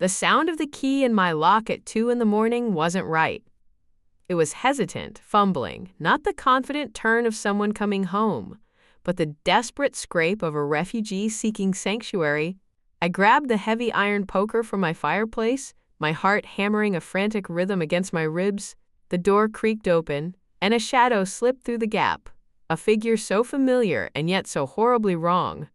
The sound of the key in my lock at 2 in the morning wasn't right. It was hesitant, fumbling, not the confident turn of someone coming home, but the desperate scrape of a refugee seeking sanctuary. I grabbed the heavy iron poker from my fireplace, my heart hammering a frantic rhythm against my ribs. The door creaked open, and a shadow slipped through the gap, a figure so familiar and yet so horribly wrong.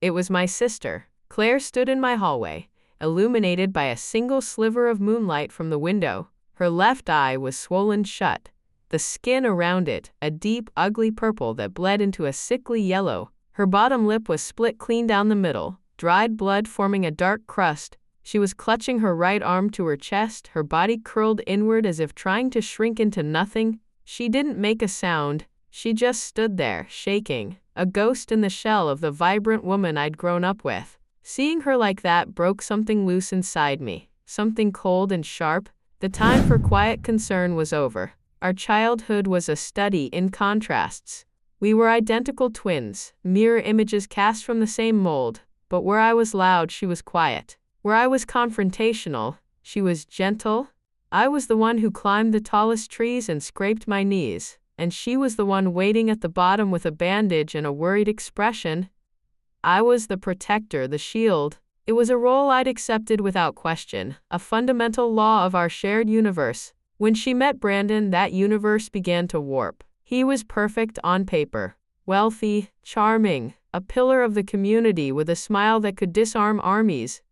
It was my sister. Claire stood in my hallway, illuminated by a single sliver of moonlight from the window. Her left eye was swollen shut, the skin around it a deep, ugly purple that bled into a sickly yellow. Her bottom lip was split clean down the middle, dried blood forming a dark crust. She was clutching her right arm to her chest, her body curled inward as if trying to shrink into nothing. She didn't make a sound. She just stood there, shaking, a ghost in the shell of the vibrant woman I'd grown up with. Seeing her like that broke something loose inside me, something cold and sharp. The time for quiet concern was over. Our childhood was a study in contrasts. We were identical twins, mirror images cast from the same mold, but where I was loud, she was quiet. Where I was confrontational, she was gentle. I was the one who climbed the tallest trees and scraped my knees, and she was the one waiting at the bottom with a bandage and a worried expression. I was the protector, the shield. It was a role I'd accepted without question, a fundamental law of our shared universe. When she met Brandon, that universe began to warp. He was perfect on paper, wealthy, charming, a pillar of the community with a smile that could disarm armies.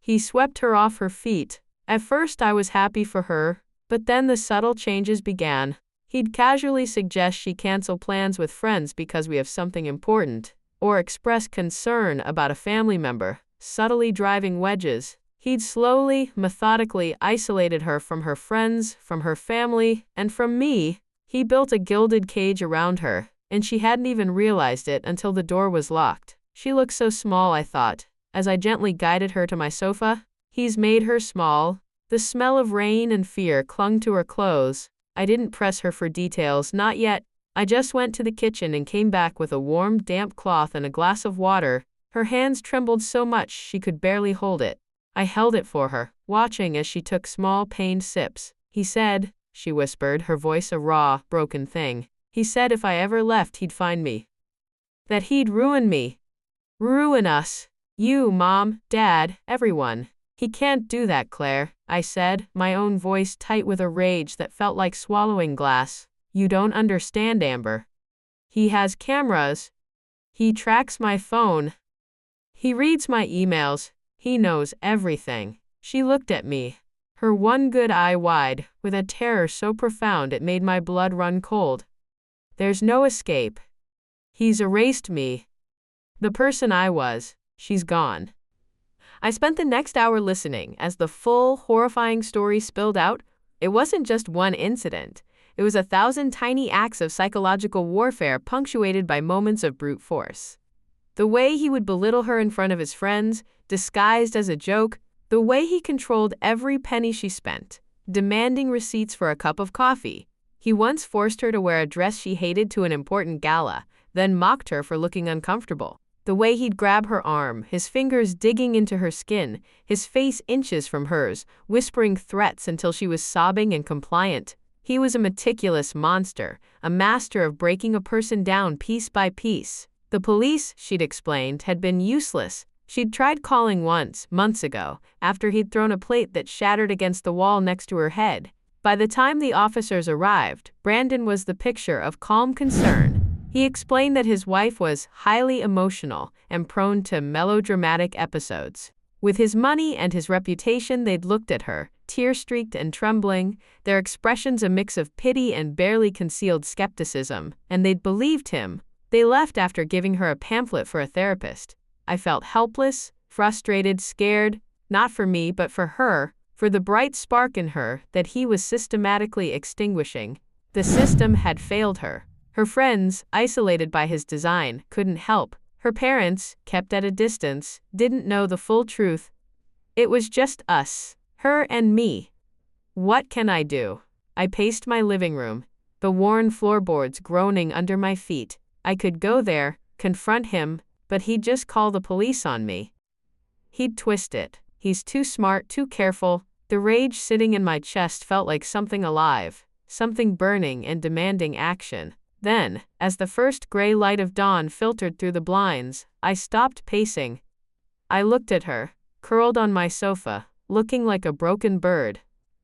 He swept her off her feet. At first I was happy for her, but then the subtle changes began. He'd casually suggest she cancel plans with friends because we have something important, or express concern about a family member, subtly driving wedges. He'd slowly, methodically isolated her from her friends, from her family, and from me. He built a gilded cage around her, and she hadn't even realized it until the door was locked. She looked so small, I thought, as I gently guided her to my sofa. He's made her small. The smell of rain and fear clung to her clothes. I didn't press her for details, not yet. I just went to the kitchen and came back with a warm, damp cloth and a glass of water. Her hands trembled so much she could barely hold it. I held it for her, watching as she took small, pained sips. He said, she whispered, her voice a raw, broken thing. He said if I ever left, he'd find me. That he'd ruin me. Ruin us. You, Mom, Dad, everyone. He can't do that, Claire, I said, my own voice tight with a rage that felt like swallowing glass. You don't understand, Amber. He has cameras. He tracks my phone. He reads my emails. He knows everything. She looked at me, her one good eye wide, with a terror so profound it made my blood run cold. There's no escape. He's erased me. The person I was, she's gone. I spent the next hour listening as the full, horrifying story spilled out. It wasn't just one incident. It was 1,000 tiny acts of psychological warfare punctuated by moments of brute force. The way he would belittle her in front of his friends, disguised as a joke, the way he controlled every penny she spent, demanding receipts for a cup of coffee. He once forced her to wear a dress she hated to an important gala, then mocked her for looking uncomfortable. The way he'd grab her arm, his fingers digging into her skin, his face inches from hers, whispering threats until she was sobbing and compliant. He was a meticulous monster, a master of breaking a person down piece by piece. The police, she'd explained, had been useless. She'd tried calling once, months ago, after he'd thrown a plate that shattered against the wall next to her head. By the time the officers arrived, Brandon was the picture of calm concern. He explained that his wife was highly emotional and prone to melodramatic episodes. With his money and his reputation, they'd looked at her, tear-streaked and trembling, their expressions a mix of pity and barely concealed skepticism, and they'd believed him. They left after giving her a pamphlet for a therapist. I felt helpless, frustrated, scared, not for me but for her, for the bright spark in her that he was systematically extinguishing. The system had failed her. Her friends, isolated by his design, couldn't help. Her parents, kept at a distance, didn't know the full truth. It was just us, her and me. What can I do? I paced my living room, the worn floorboards groaning under my feet. I could go there, confront him, but he'd just call the police on me. He'd twist it. He's too smart, too careful. The rage sitting in my chest felt like something alive, something burning and demanding action. Then, as the first gray light of dawn filtered through the blinds, I stopped pacing. I looked at her, curled on my sofa, looking like a broken bird.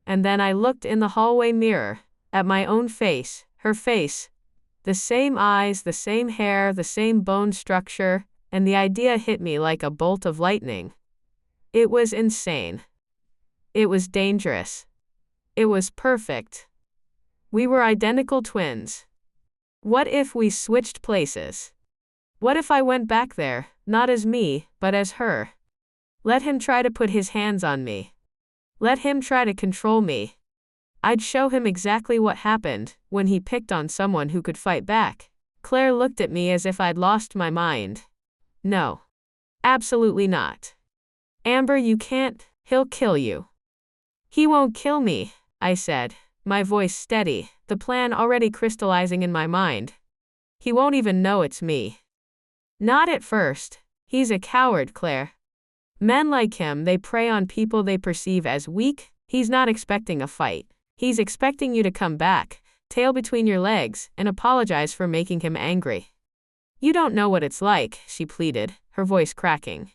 And then I looked in the hallway mirror, at my own face, her face. The same eyes, the same hair, the same bone structure, and the idea hit me like a bolt of lightning. It was insane. It was dangerous. It was perfect. We were identical twins. What if we switched places? What if I went back there, not as me, but as her? Let him try to put his hands on me. Let him try to control me. I'd show him exactly what happened when he picked on someone who could fight back. Claire looked at me as if I'd lost my mind. No. Absolutely not. Amber, you can't. He'll kill you. He won't kill me, I said, my voice steady, the plan already crystallizing in my mind. He won't even know it's me. Not at first. He's a coward, Claire. Men like him, they prey on people they perceive as weak. He's not expecting a fight. He's expecting you to come back, tail between your legs, and apologize for making him angry. You don't know what it's like, she pleaded, her voice cracking.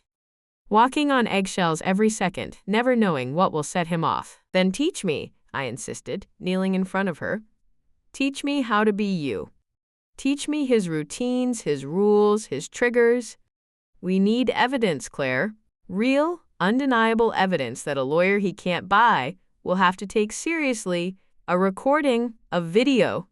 Walking on eggshells every second, never knowing what will set him off. Then teach me, I insisted, kneeling in front of her. Teach me how to be you. Teach me his routines, his rules, his triggers. We need evidence, Claire. Real, undeniable evidence that a lawyer he can't buy will have to take seriously. A recording, a video.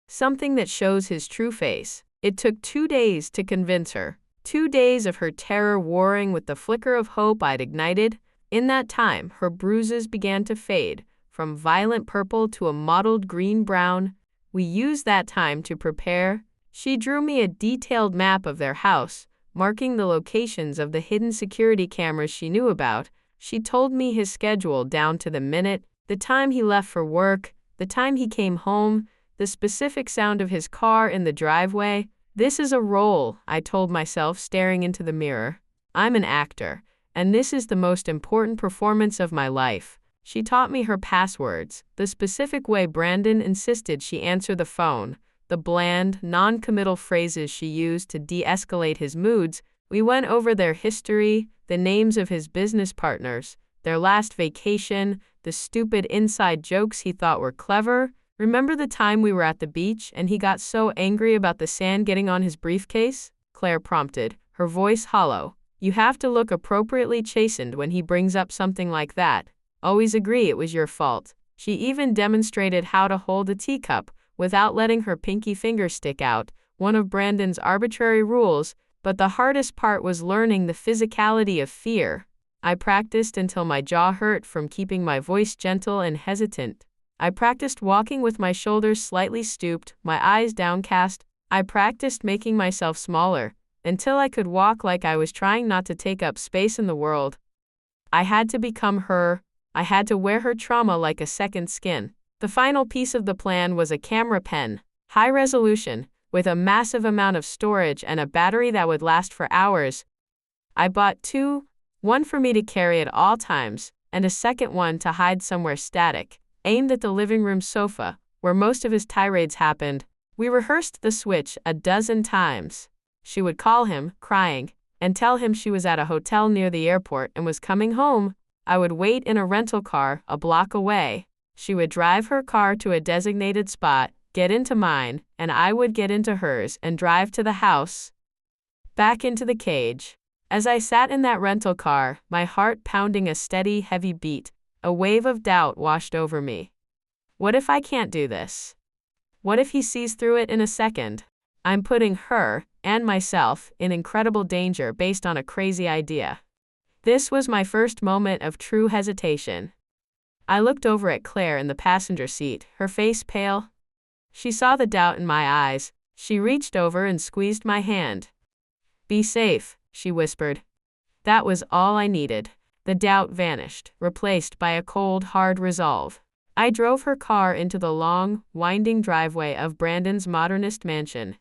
Something that shows his true face. It took 2 days to convince her. 2 days of her terror warring with the flicker of hope I'd ignited. In that time, her bruises began to fade, from violent purple to a mottled green-brown. We used that time to prepare. She drew me a detailed map of their house, marking the locations of the hidden security cameras she knew about. She told me his schedule down to the minute, the time he left for work, the time he came home, the specific sound of his car in the driveway. This is a role, I told myself, staring into the mirror. I'm an actor, and this is the most important performance of my life. She taught me her passwords, the specific way Brandon insisted she answer the phone, the bland, non-committal phrases she used to de-escalate his moods. We went over their history, the names of his business partners, their last vacation, the stupid inside jokes he thought were clever. Remember the time we were at the beach and he got so angry about the sand getting on his briefcase? Claire prompted, her voice hollow. You have to look appropriately chastened when he brings up something like that. Always agree it was your fault. She even demonstrated how to hold a teacup without letting her pinky finger stick out, one of Brandon's arbitrary rules, but the hardest part was learning the physicality of fear. I practiced until my jaw hurt from keeping my voice gentle and hesitant. I practiced walking with my shoulders slightly stooped, my eyes downcast. I practiced making myself smaller, until I could walk like I was trying not to take up space in the world. I had to become her. I had to wear her trauma like a second skin. The final piece of the plan was a camera pen, high resolution, with a massive amount of storage and a battery that would last for hours. I bought 2, one for me to carry at all times, and a second one to hide somewhere static, aimed at the living room sofa, where most of his tirades happened. We rehearsed the switch a dozen times. She would call him, crying, and tell him she was at a hotel near the airport and was coming home. I would wait in a rental car a block away. She would drive her car to a designated spot, get into mine, and I would get into hers and drive to the house. Back into the cage. As I sat in that rental car, my heart pounding a steady, heavy beat, a wave of doubt washed over me. What if I can't do this? What if he sees through it in a second? I'm putting her, and myself, in incredible danger based on a crazy idea. This was my first moment of true hesitation. I looked over at Claire in the passenger seat, her face pale. She saw the doubt in my eyes. She reached over and squeezed my hand. Be safe, she whispered. That was all I needed. The doubt vanished, replaced by a cold, hard resolve. I drove her car into the long, winding driveway of Brandon's modernist mansion.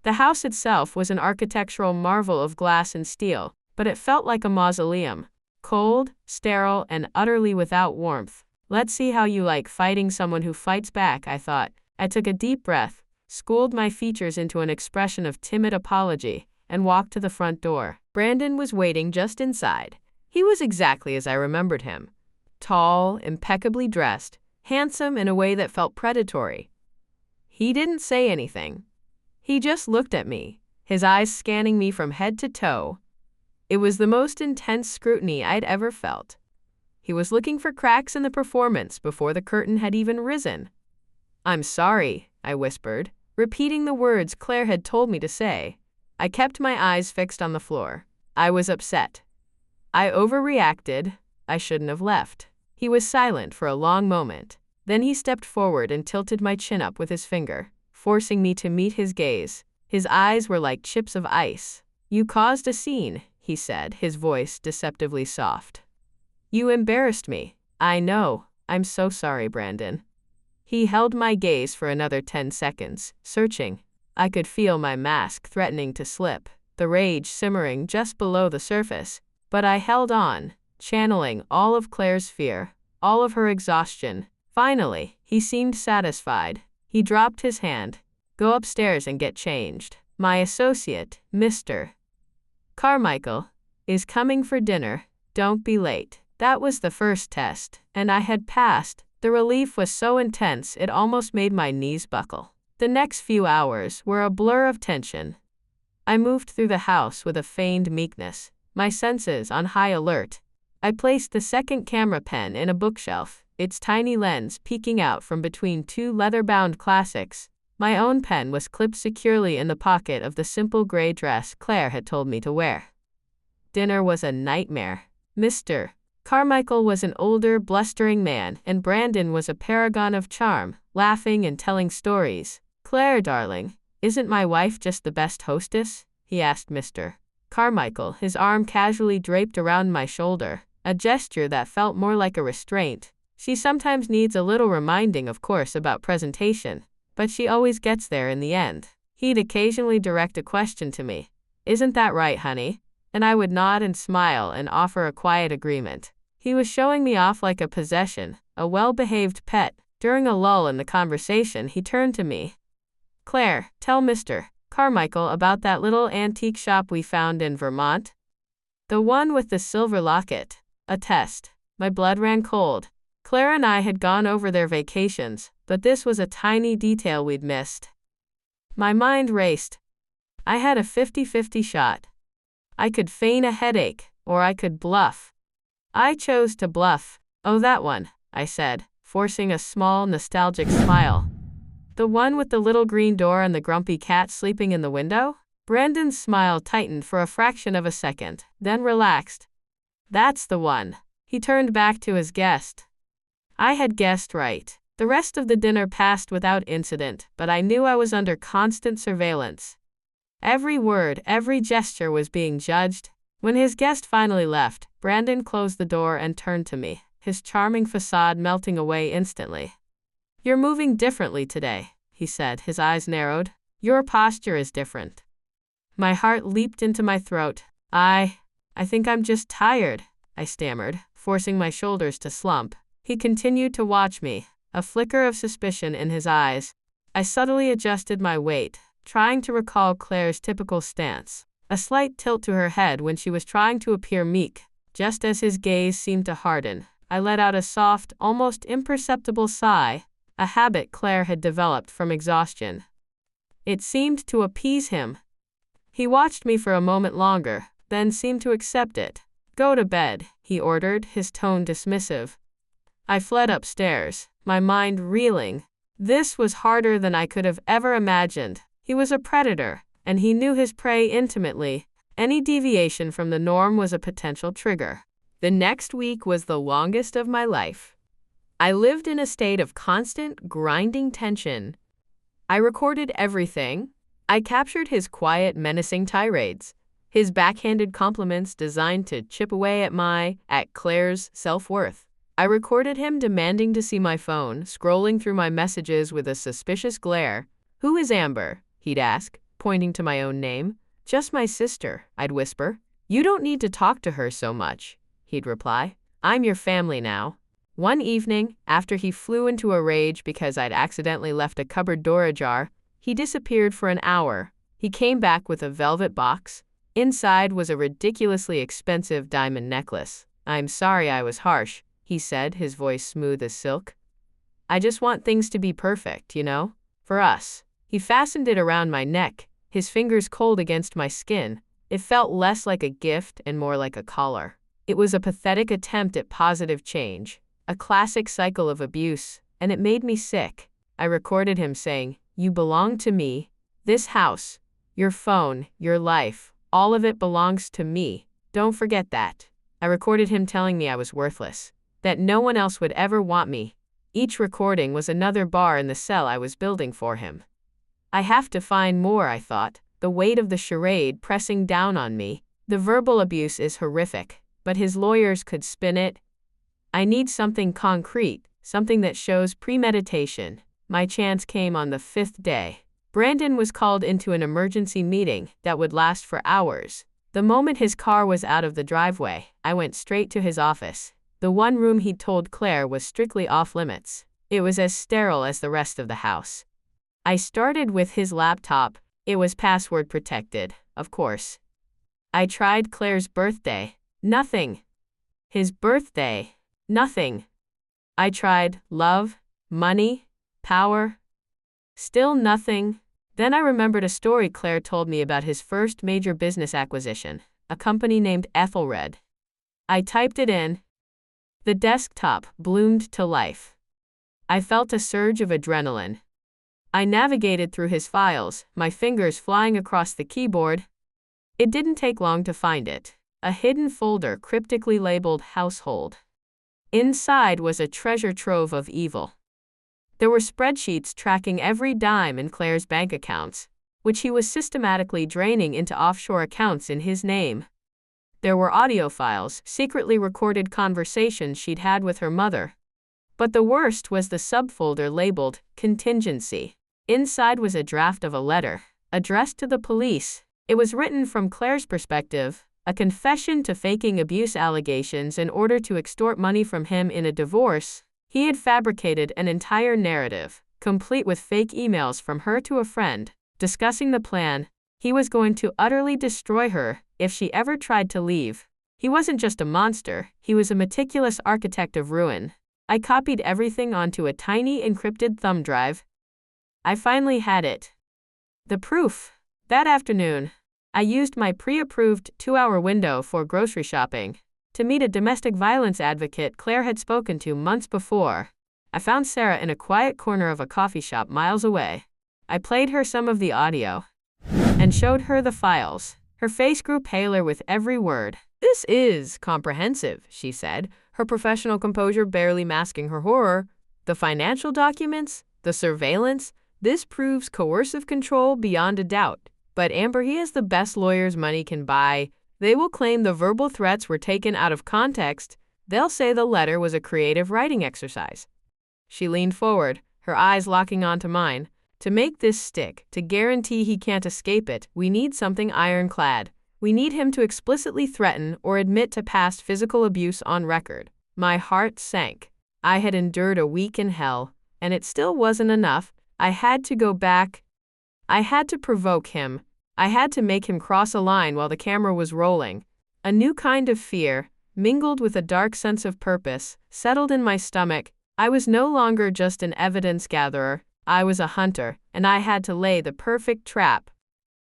The house itself was an architectural marvel of glass and steel, but it felt like a mausoleum. Cold, sterile, and utterly without warmth. Let's see how you like fighting someone who fights back, I thought. I took a deep breath, schooled my features into an expression of timid apology, and walked to the front door. Brandon was waiting just inside. He was exactly as I remembered him. Tall, impeccably dressed, handsome in a way that felt predatory. He didn't say anything. He just looked at me, his eyes scanning me from head to toe. It was the most intense scrutiny I'd ever felt. He was looking for cracks in the performance before the curtain had even risen. "I'm sorry," I whispered, repeating the words Claire had told me to say. I kept my eyes fixed on the floor. I was upset. I overreacted. I shouldn't have left. He was silent for a long moment. Then he stepped forward and tilted my chin up with his finger, forcing me to meet his gaze. His eyes were like chips of ice. "You caused a scene," he said, his voice deceptively soft. "You embarrassed me." "I know. I'm so sorry, Brandon." He held my gaze for another 10 seconds, searching. I could feel my mask threatening to slip, the rage simmering just below the surface. But I held on, channeling all of Claire's fear, all of her exhaustion. Finally, he seemed satisfied. He dropped his hand. "Go upstairs and get changed. My associate, Mr. Carmichael, is coming for dinner. Don't be late." That was the first test, and I had passed. The relief was so intense it almost made my knees buckle. The next few hours were a blur of tension. I moved through the house with a feigned meekness, my senses on high alert. I placed the second camera pen in a bookshelf, its tiny lens peeking out from between two leather-bound classics. My own pen was clipped securely in the pocket of the simple gray dress Claire had told me to wear. Dinner was a nightmare. Mr. Carmichael was an older, blustering man, and Brandon was a paragon of charm, laughing and telling stories. "Claire, darling, isn't my wife just the best hostess?" he asked Mr. Carmichael, his arm casually draped around my shoulder, a gesture that felt more like a restraint. "She sometimes needs a little reminding, of course, about presentation, but she always gets there in the end." He'd occasionally direct a question to me. "Isn't that right, honey?" And I would nod and smile and offer a quiet agreement. He was showing me off like a possession, a well-behaved pet. During a lull in the conversation, he turned to me. "Claire, tell Mr. Carmichael about that little antique shop we found in Vermont. The one with the silver locket." A test. My blood ran cold. Claire and I had gone over their vacations, but this was a tiny detail we'd missed. My mind raced. I had a 50-50 shot. I could feign a headache, or I could bluff. I chose to bluff. "Oh, that one," I said, forcing a small, nostalgic smile. "The one with the little green door and the grumpy cat sleeping in the window?" Brandon's smile tightened for a fraction of a second, then relaxed. "That's the one." He turned back to his guest. I had guessed right. The rest of the dinner passed without incident, but I knew I was under constant surveillance. Every word, every gesture was being judged. When his guest finally left, Brandon closed the door and turned to me, his charming facade melting away instantly. "You're moving differently today," he said, his eyes narrowed. "Your posture is different." My heart leaped into my throat. I think I'm just tired," I stammered, forcing my shoulders to slump. He continued to watch me, a flicker of suspicion in his eyes. I subtly adjusted my weight, trying to recall Claire's typical stance, a slight tilt to her head when she was trying to appear meek. Just as his gaze seemed to harden, I let out a soft, almost imperceptible sigh, a habit Claire had developed from exhaustion. It seemed to appease him. He watched me for a moment longer, then seemed to accept it. "Go to bed," he ordered, his tone dismissive. I fled upstairs, my mind reeling. This was harder than I could have ever imagined. He was a predator, and he knew his prey intimately. Any deviation from the norm was a potential trigger. The next week was the longest of my life. I lived in a state of constant, grinding tension. I recorded everything. I captured his quiet, menacing tirades, his backhanded compliments designed to chip away at Claire's self-worth. I recorded him demanding to see my phone, scrolling through my messages with a suspicious glare. "Who is Amber?" he'd ask, pointing to my own name. "Just my sister," I'd whisper. "You don't need to talk to her so much," he'd reply. I'm your family now. One evening, after he flew into a rage because I'd accidentally left a cupboard door ajar, he disappeared for an hour. He came back with a velvet box. Inside was a ridiculously expensive diamond necklace. I'm sorry I was harsh, he said, his voice smooth as silk. I just want things to be perfect, you know? For us. He fastened it around my neck, his fingers cold against my skin. It felt less like a gift and more like a collar. It was a pathetic attempt at positive change, a classic cycle of abuse, and it made me sick. I recorded him saying, "You belong to me. This house, your phone, your life, all of it belongs to me. Don't forget that." I recorded him telling me I was worthless, that no one else would ever want me. Each recording was another bar in the cell I was building for him. I have to find more, I thought, the weight of the charade pressing down on me. The verbal abuse is horrific, but his lawyers could spin it. I need something concrete, something that shows premeditation. My chance came on the 5th day. Brandon was called into an emergency meeting that would last for hours. The moment his car was out of the driveway, I went straight to his office. The one room he'd told Claire was strictly off-limits. It was as sterile as the rest of the house. I started with his laptop. It was password protected, of course. I tried Claire's birthday. Nothing. His birthday. Nothing. I tried love, money, power. Still nothing. Then I remembered a story Claire told me about his first major business acquisition, a company named Ethelred. I typed it in. The desktop bloomed to life. I felt a surge of adrenaline. I navigated through his files, my fingers flying across the keyboard. It didn't take long to find it. A hidden folder cryptically labeled Household. Inside was a treasure trove of evil. There were spreadsheets tracking every dime in Claire's bank accounts, which he was systematically draining into offshore accounts in his name. There were audio files, secretly recorded conversations she'd had with her mother. But the worst was the subfolder labeled Contingency. Inside was a draft of a letter, addressed to the police. It was written from Claire's perspective, a confession to faking abuse allegations in order to extort money from him in a divorce. He had fabricated an entire narrative, complete with fake emails from her to a friend, discussing the plan. He was going to utterly destroy her if she ever tried to leave. He wasn't just a monster, he was a meticulous architect of ruin. I copied everything onto a tiny encrypted thumb drive. I finally had it. The proof. That afternoon, I used my pre-approved 2-hour window for grocery shopping to meet a domestic violence advocate Claire had spoken to months before. I found Sarah in a quiet corner of a coffee shop miles away. I played her some of the audio and showed her the files. Her face grew paler with every word. "This is comprehensive," she said, her professional composure barely masking her horror. "The financial documents, the surveillance, this proves coercive control beyond a doubt. But Amber, he has the best lawyers money can buy. They will claim the verbal threats were taken out of context. They'll say the letter was a creative writing exercise." She leaned forward, her eyes locking onto mine. "To make this stick, to guarantee he can't escape it, we need something ironclad. We need him to explicitly threaten or admit to past physical abuse on record." My heart sank. I had endured a week in hell, and it still wasn't enough. I had to go back. I had to provoke him. I had to make him cross a line while the camera was rolling. A new kind of fear, mingled with a dark sense of purpose, settled in my stomach. I was no longer just an evidence gatherer. I was a hunter, and I had to lay the perfect trap.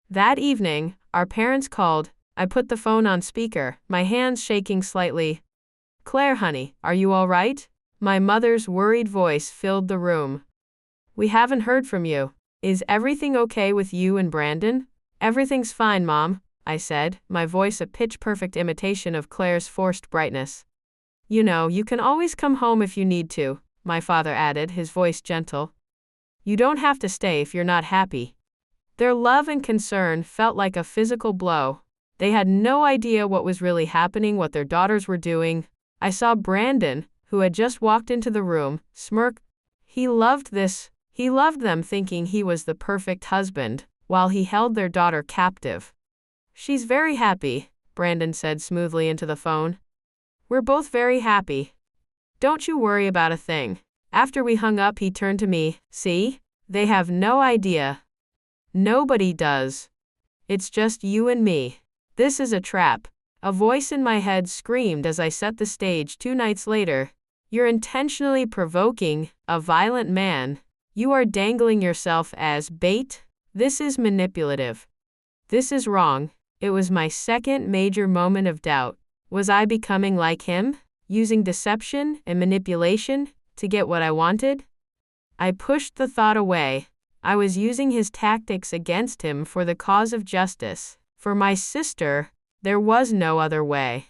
That evening, our parents called. I put the phone on speaker, my hands shaking slightly. "Claire, honey, are you all right?" My mother's worried voice filled the room. "We haven't heard from you. Is everything okay with you and Brandon?" "Everything's fine, Mom," I said, my voice a pitch-perfect imitation of Claire's forced brightness. "You know, you can always come home if you need to," my father added, his voice gentle. "You don't have to stay if you're not happy." Their love and concern felt like a physical blow. They had no idea what was really happening, what their daughters were doing. I saw Brandon, who had just walked into the room, smirk. He loved this. He loved them, thinking he was the perfect husband, while he held their daughter captive. "She's very happy," Brandon said smoothly into the phone. We're both very happy. Don't you worry about a thing." After we hung up, he turned to me. "See? They have no idea. Nobody does. It's just you and me. This is a trap." A voice in my head screamed as I set the stage 2 nights later. "You're intentionally provoking a violent man. You are dangling yourself as bait. This is manipulative. This is wrong." It was my second major moment of doubt. Was I becoming like him, using deception and manipulation to get what I wanted? I pushed the thought away. I was using his tactics against him for the cause of justice. For my sister, there was no other way.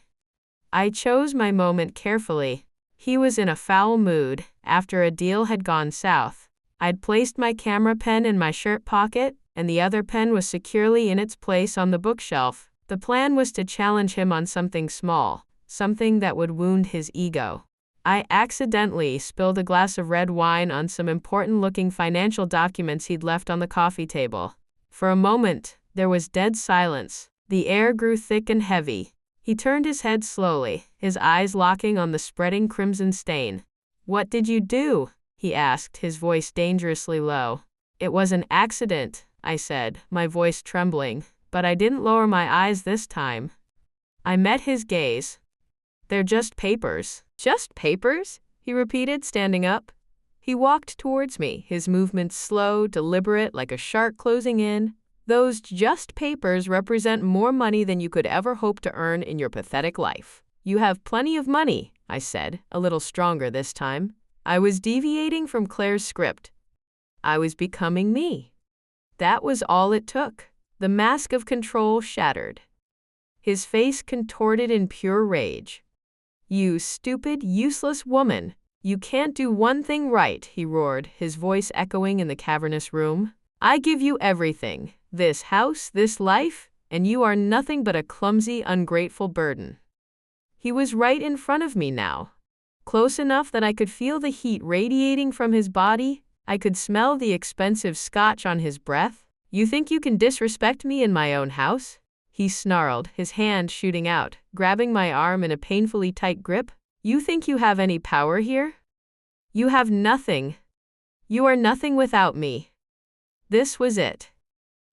I chose my moment carefully. He was in a foul mood after a deal had gone south. I'd placed my camera pen in my shirt pocket, and the other pen was securely in its place on the bookshelf. The plan was to challenge him on something small, something that would wound his ego. I accidentally spilled a glass of red wine on some important-looking financial documents he'd left on the coffee table. For a moment, there was dead silence. The air grew thick and heavy. He turned his head slowly, his eyes locking on the spreading crimson stain. "What did you do?" he asked, his voice dangerously low. "It was an accident," I said, my voice trembling, but I didn't lower my eyes this time. I met his gaze. "They're just papers." "Just papers?" he repeated, standing up. He walked towards me, his movements slow, deliberate, like a shark closing in. "Those just papers represent more money than you could ever hope to earn in your pathetic life." "You have plenty of money," I said, a little stronger this time. I was deviating from Claire's script. I was becoming me. That was all it took. The mask of control shattered. His face contorted in pure rage. "You stupid, useless woman. You can't do one thing right," he roared, his voice echoing in the cavernous room. "I give you everything, this house, this life, and you are nothing but a clumsy, ungrateful burden." He was right in front of me now, close enough that I could feel the heat radiating from his body. I could smell the expensive scotch on his breath. "You think you can disrespect me in my own house?" he snarled, his hand shooting out, grabbing my arm in a painfully tight grip. "You think you have any power here? You have nothing. You are nothing without me." This was it.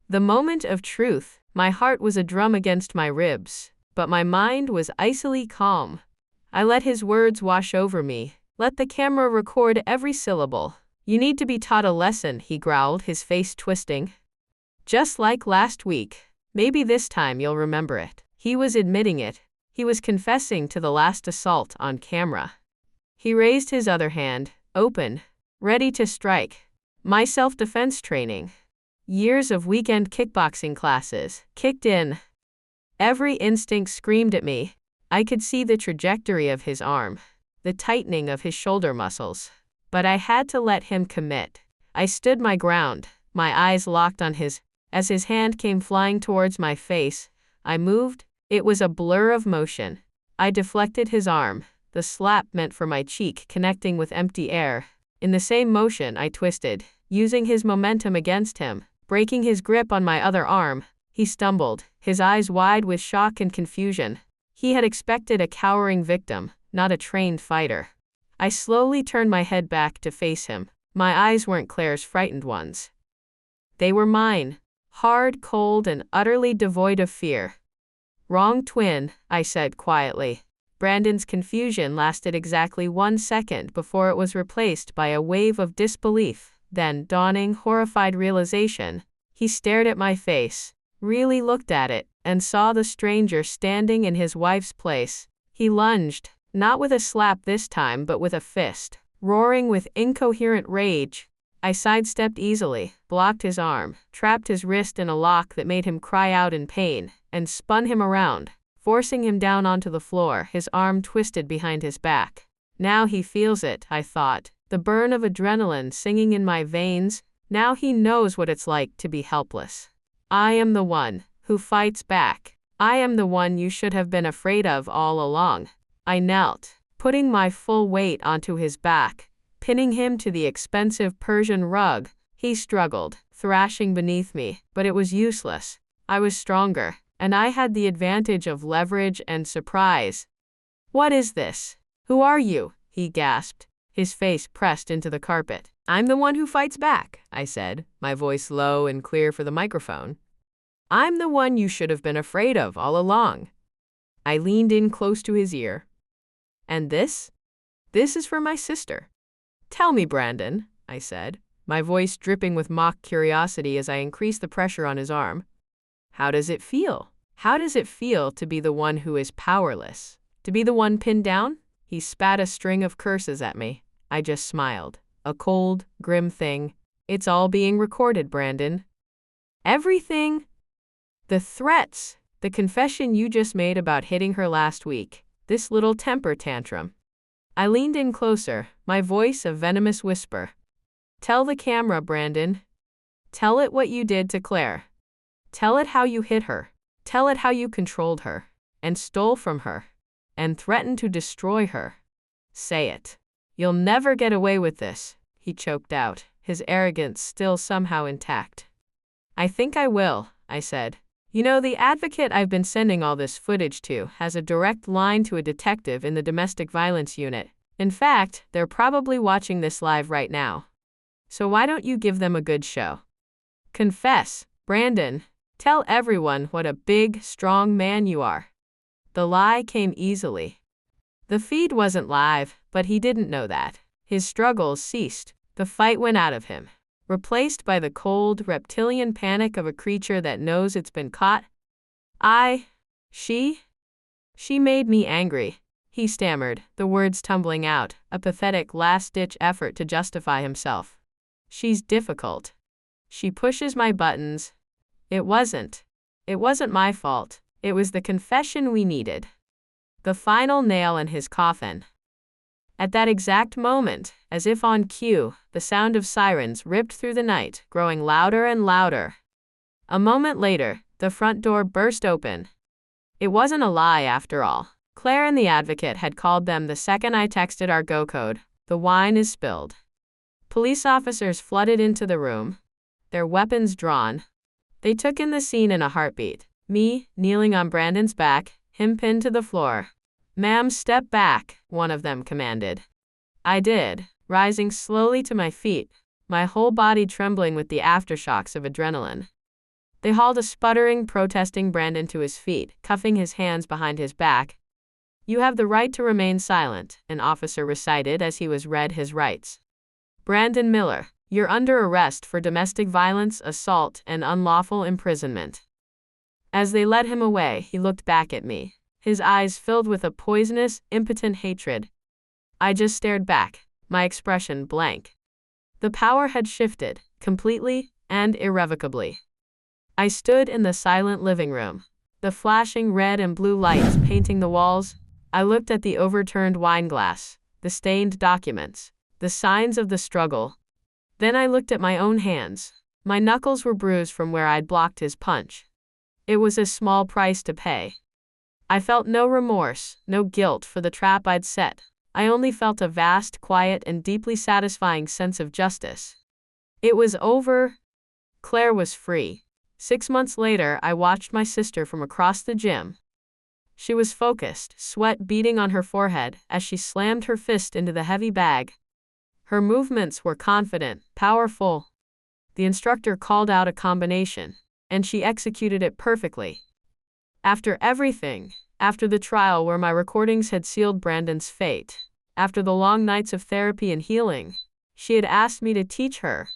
The moment of truth. My heart was a drum against my ribs, but my mind was icily calm. I let his words wash over me. Let the camera record every syllable. "You need to be taught a lesson," he growled, his face twisting. "Just like last week. Maybe this time you'll remember it." He was admitting it. He was confessing to the last assault on camera. He raised his other hand, open, ready to strike. My self-defense training, years of weekend kickboxing classes, kicked in. Every instinct screamed at me. I could see the trajectory of his arm, the tightening of his shoulder muscles. But I had to let him commit. I stood my ground, my eyes locked on his. As his hand came flying towards my face, I moved. It was a blur of motion. I deflected his arm, the slap meant for my cheek connecting with empty air. In the same motion, I twisted, using his momentum against him, breaking his grip on my other arm. He stumbled, his eyes wide with shock and confusion. He had expected a cowering victim, not a trained fighter. I slowly turned my head back to face him. My eyes weren't Claire's frightened ones. They were mine. Hard, cold, and utterly devoid of fear. "Wrong twin," I said quietly. Brandon's confusion lasted exactly 1 second before it was replaced by a wave of disbelief, then dawning, horrified realization. He stared at my face, really looked at it, and saw the stranger standing in his wife's place. He lunged, not with a slap this time but with a fist, roaring with incoherent rage. I sidestepped easily, blocked his arm, trapped his wrist in a lock that made him cry out in pain, and spun him around, forcing him down onto the floor, his arm twisted behind his back. Now he feels it, I thought, the burn of adrenaline singing in my veins. Now he knows what it's like to be helpless. I am the one who fights back. I am the one you should have been afraid of all along. I knelt, putting my full weight onto his back, pinning him to the expensive Persian rug. He struggled, thrashing beneath me, but it was useless. I was stronger, and I had the advantage of leverage and surprise. What is this? Who are you? He gasped, his face pressed into the carpet. I'm the one who fights back, I said, my voice low and clear for the microphone. I'm the one you should have been afraid of all along. I leaned in close to his ear. And this? This is for my sister. Tell me, Brandon, I said, my voice dripping with mock curiosity as I increased the pressure on his arm. How does it feel? How does it feel to be the one who is powerless? To be the one pinned down? He spat a string of curses at me. I just smiled. A cold, grim thing. It's all being recorded, Brandon. Everything. The threats. The confession you just made about hitting her last week. This little temper tantrum. I leaned in closer, my voice a venomous whisper. Tell the camera, Brandon. Tell it what you did to Claire. Tell it how you hit her. Tell it how you controlled her, and stole from her, and threatened to destroy her. Say it. You'll never get away with this, he choked out, his arrogance still somehow intact. I think I will, I said. You know, the advocate I've been sending all this footage to has a direct line to a detective in the domestic violence unit. In fact, they're probably watching this live right now. So why don't you give them a good show? Confess, Brandon. Tell everyone what a big, strong man you are. The lie came easily. The feed wasn't live, but he didn't know that. His struggles ceased. The fight went out of him, replaced by the cold, reptilian panic of a creature that knows it's been caught. She made me angry, he stammered, the words tumbling out, a pathetic last-ditch effort to justify himself. She's difficult. She pushes my buttons. It wasn't my fault. It was the confession we needed. The final nail in his coffin. At that exact moment, as if on cue, the sound of sirens ripped through the night, growing louder and louder. A moment later, the front door burst open. It wasn't a lie after all. Claire and the advocate had called them the second I texted our go code. The wine is spilled. Police officers flooded into the room, their weapons drawn. They took in the scene in a heartbeat. Me, kneeling on Brandon's back, him pinned to the floor. Ma'am, step back, one of them commanded. I did, rising slowly to my feet, my whole body trembling with the aftershocks of adrenaline. They hauled a sputtering, protesting Brandon to his feet, cuffing his hands behind his back. You have the right to remain silent, an officer recited as he was read his rights. Brandon Miller, you're under arrest for domestic violence, assault, and unlawful imprisonment. As they led him away, he looked back at me, his eyes filled with a poisonous, impotent hatred. I just stared back, my expression blank. The power had shifted, completely and irrevocably. I stood in the silent living room, the flashing red and blue lights painting the walls. I looked at the overturned wine glass, the stained documents, the signs of the struggle. Then I looked at my own hands. My knuckles were bruised from where I'd blocked his punch. It was a small price to pay. I felt no remorse, no guilt for the trap I'd set. I only felt a vast, quiet, and deeply satisfying sense of justice. It was over. Claire was free. 6 months later, I watched my sister from across the gym. She was focused, sweat beading on her forehead as she slammed her fist into the heavy bag. Her movements were confident, powerful. The instructor called out a combination, and she executed it perfectly. After everything, after the trial where my recordings had sealed Brandon's fate, after the long nights of therapy and healing, she had asked me to teach her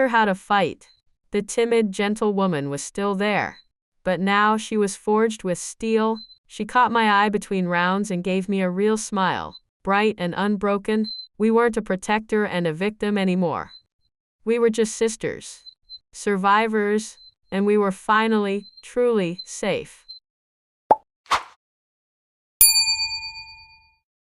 how to fight. The timid, gentle woman was still there, but now she was forged with steel. She caught my eye between rounds and gave me a real smile, bright and unbroken. We weren't a protector and a victim anymore. We were just sisters, survivors, and we were finally, truly safe.